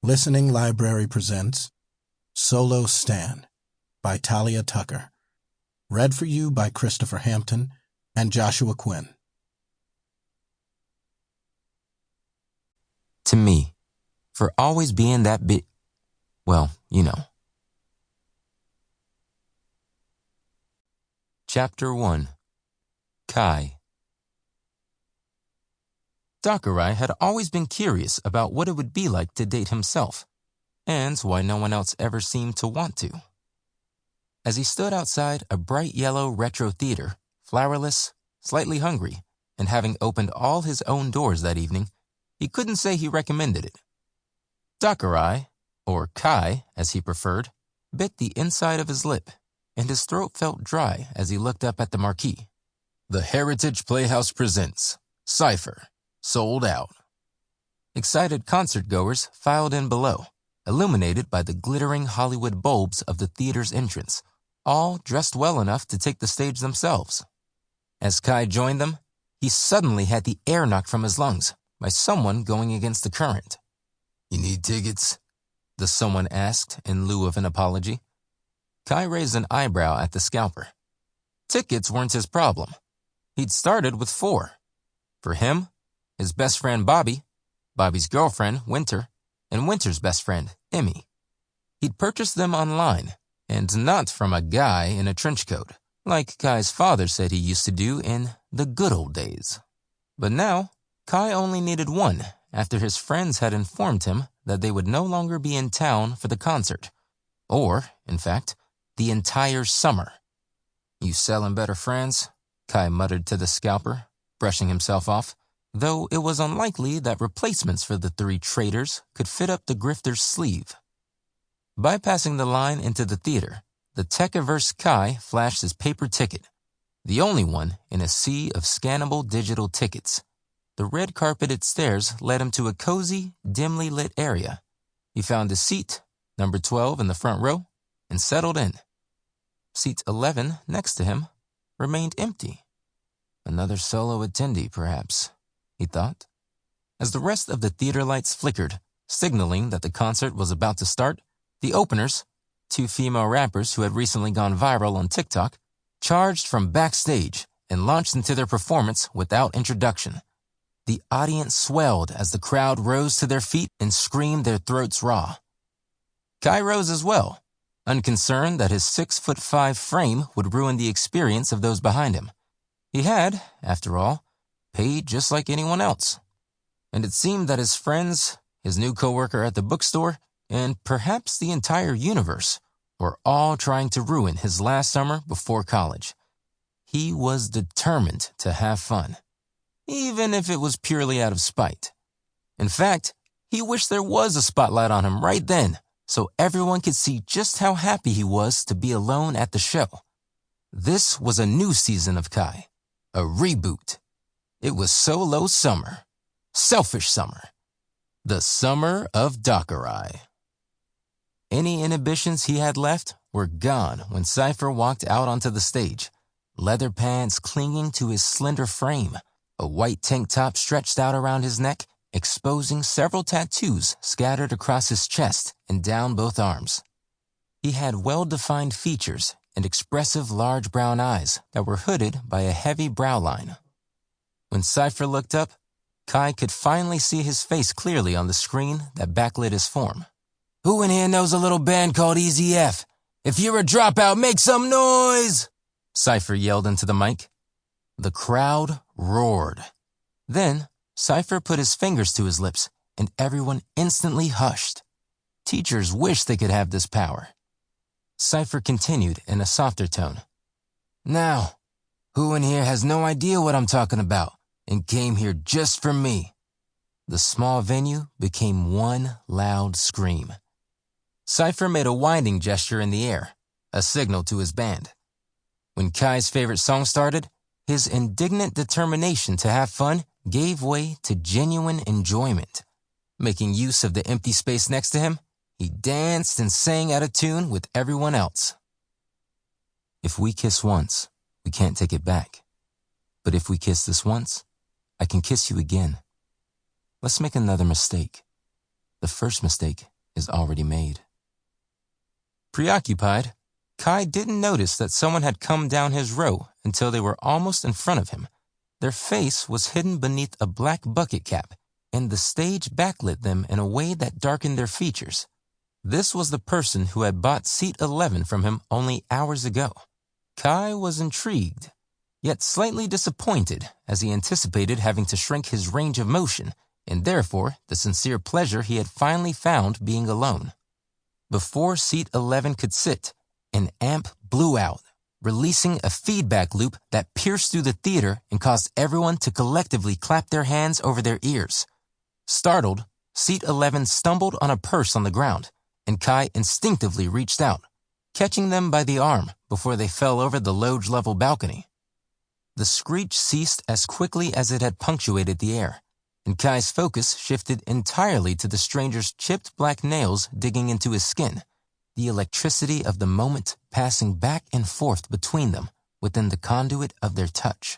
Listening Library presents Solo Stan by Talia Tucker. Read for you by Christopher Hampton and Joshua Quinn. To me, for always being that bit, well, you know. Chapter 1. Kai. Dakarai had always been curious about what it would be like to date himself, and why no one else ever seemed to want to. As he stood outside a bright yellow retro theater, flowerless, slightly hungry, and having opened all his own doors that evening, he couldn't say he recommended it. Dakarai, or Kai as he preferred, bit the inside of his lip, and his throat felt dry as he looked up at the marquee. The Heritage Playhouse presents CYPHR. Sold out. Excited concert-goers filed in below, illuminated by the glittering Hollywood bulbs of the theater's entrance, all dressed well enough to take the stage themselves. As Kai joined them, he suddenly had the air knocked from his lungs by someone going against the current. "You need tickets?" the someone asked in lieu of an apology. Kai raised an eyebrow at the scalper. Tickets weren't his problem. He'd started with 4. For him, his best friend Bobby, Bobby's girlfriend Winter, and Winter's best friend Emmy. He'd purchased them online, and not from a guy in a trench coat, like Kai's father said he used to do in the good old days. But now, Kai only needed 1 after his friends had informed him that they would no longer be in town for the concert, or, in fact, the entire summer. "You selling better friends?" Kai muttered to the scalper, brushing himself off, though it was unlikely that replacements for the 3 traitors could fit up the grifter's sleeve. Bypassing the line into the theater, the tech-averse Kai flashed his paper ticket, the only one in a sea of scannable digital tickets. The red-carpeted stairs led him to a cozy, dimly lit area. He found a seat, number 12 in the front row, and settled in. Seat 11, next to him, remained empty. Another solo attendee, perhaps, he thought. As the rest of the theater lights flickered, signaling that the concert was about to start, the openers, 2 female rappers who had recently gone viral on TikTok, charged from backstage and launched into their performance without introduction. The audience swelled as the crowd rose to their feet and screamed their throats raw. Kai rose as well, unconcerned that his 6'5" frame would ruin the experience of those behind him. He had, after all, paid just like anyone else. And it seemed that his friends, his new coworker at the bookstore, and perhaps the entire universe were all trying to ruin his last summer before college. He was determined to have fun, even if it was purely out of spite. In fact, he wished there was a spotlight on him right then, so everyone could see just how happy he was to be alone at the show. This was a new season of Kai, a reboot. It was solo summer, selfish summer, the summer of Dakarai. Any inhibitions he had left were gone when CYPHR walked out onto the stage, leather pants clinging to his slender frame, a white tank top stretched out around his neck, exposing several tattoos scattered across his chest and down both arms. He had well-defined features and expressive large brown eyes that were hooded by a heavy brow line. When CYPHR looked up, Kai could finally see his face clearly on the screen that backlit his form. "Who in here knows a little band called Easy F? If you're a dropout, make some noise!" CYPHR yelled into the mic. The crowd roared. Then, CYPHR put his fingers to his lips, and everyone instantly hushed. Teachers wished they could have this power. CYPHR continued in a softer tone. "Now, who in here has no idea what I'm talking about and came here just for me?" The small venue became one loud scream. CYPHR made a winding gesture in the air, a signal to his band. When Kai's favorite song started, his indignant determination to have fun gave way to genuine enjoyment. Making use of the empty space next to him, he danced and sang out of tune with everyone else. "If we kiss once, we can't take it back. But if we kiss this once, I can kiss you again. Let's make another mistake. The first mistake is already made. Preoccupied, Kai didn't notice that someone had come down his row until they were almost in front of him. Their face was hidden beneath a black bucket cap, and the stage backlit them in a way that darkened their features. This was the person who had bought seat 11 from him only hours ago. Kai was intrigued, yet slightly disappointed as he anticipated having to shrink his range of motion, and therefore the sincere pleasure he had finally found being alone. Before seat 11 could sit, an amp blew out, releasing a feedback loop that pierced through the theater and caused everyone to collectively clap their hands over their ears. Startled, seat 11 stumbled on a purse on the ground, and Kai instinctively reached out, catching them by the arm before they fell over the loge-level balcony. The screech ceased as quickly as it had punctuated the air, and Kai's focus shifted entirely to the stranger's chipped black nails digging into his skin, the electricity of the moment passing back and forth between them within the conduit of their touch.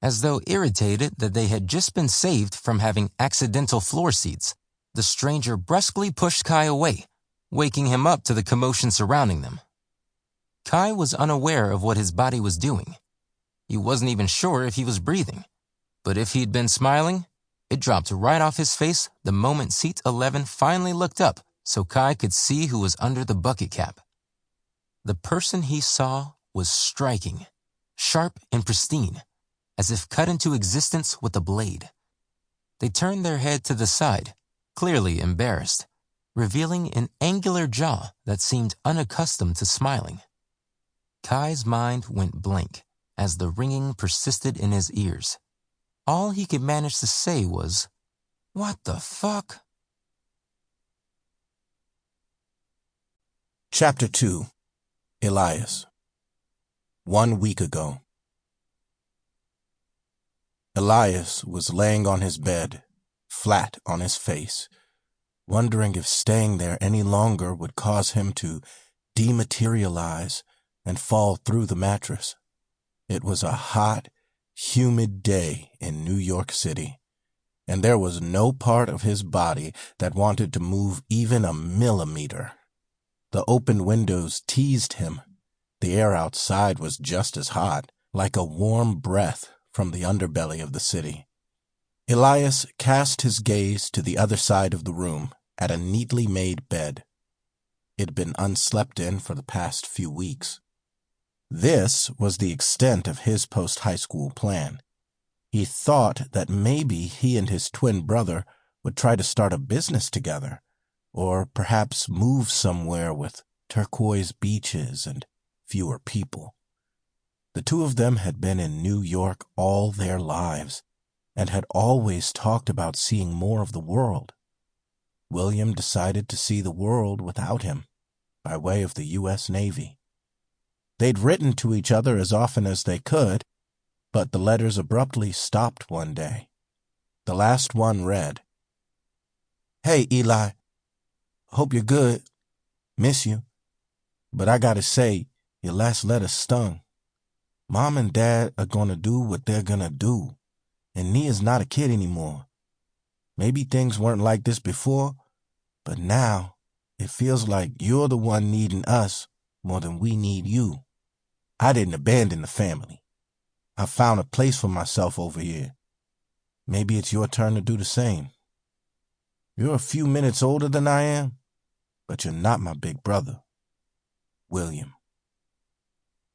As though irritated that they had just been saved from having accidental floor seats, the stranger brusquely pushed Kai away, waking him up to the commotion surrounding them. Kai was unaware of what his body was doing. He wasn't even sure if he was breathing, but if he'd been smiling, it dropped right off his face the moment seat 11 finally looked up so Kai could see who was under the bucket cap. The person he saw was striking, sharp and pristine, as if cut into existence with a blade. They turned their head to the side, clearly embarrassed, revealing an angular jaw that seemed unaccustomed to smiling. Kai's mind went blank as the ringing persisted in his ears. All he could manage to say was, "What the fuck?" Chapter 2. Elias. 1 week ago. Elias was laying on his bed, flat on his face, wondering if staying there any longer would cause him to dematerialize and fall through the mattress. It was a hot, humid day in New York City, and there was no part of his body that wanted to move even a millimeter. The open windows teased him. The air outside was just as hot, like a warm breath from the underbelly of the city. Elias cast his gaze to the other side of the room, at a neatly made bed. It had been unslept in for the past few weeks. This was the extent of his post-high school plan. He thought that maybe he and his twin brother would try to start a business together, or perhaps move somewhere with turquoise beaches and fewer people. The two of them had been in New York all their lives, and had always talked about seeing more of the world. William decided to see the world without him, by way of the U.S. Navy. They'd written to each other as often as they could, but the letters abruptly stopped one day. The last one read, "Hey, Eli. Hope you're good. Miss you. But I gotta say, your last letter stung. Mom and Dad are gonna do what they're gonna do, and Nia's not a kid anymore. Maybe things weren't like this before, but now it feels like you're the one needing us more than we need you. I didn't abandon the family. I found a place for myself over here. Maybe it's your turn to do the same. You're a few minutes older than I am, but you're not my big brother. William."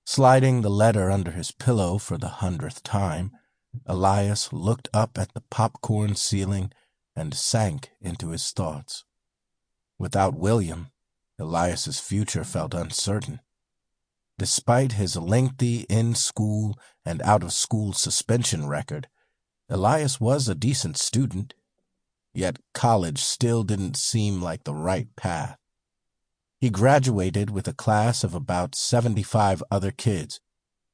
Sliding the letter under his pillow for the 100th time, Elias looked up at the popcorn ceiling and sank into his thoughts. Without William, Elias's future felt uncertain. Despite his lengthy in-school and out-of-school suspension record, Elias was a decent student, yet college still didn't seem like the right path. He graduated with a class of about 75 other kids,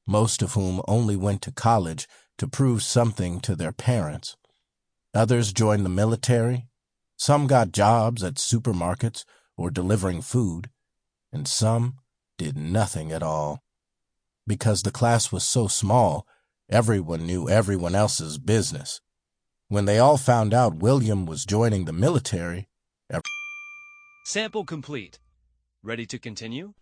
most of whom only went to college to prove something to their parents. Others joined the military, some got jobs at supermarkets or delivering food, and some did nothing at all. Because the class was so small, everyone knew everyone else's business. When they all found out William was joining the military, Sample complete. Ready to continue?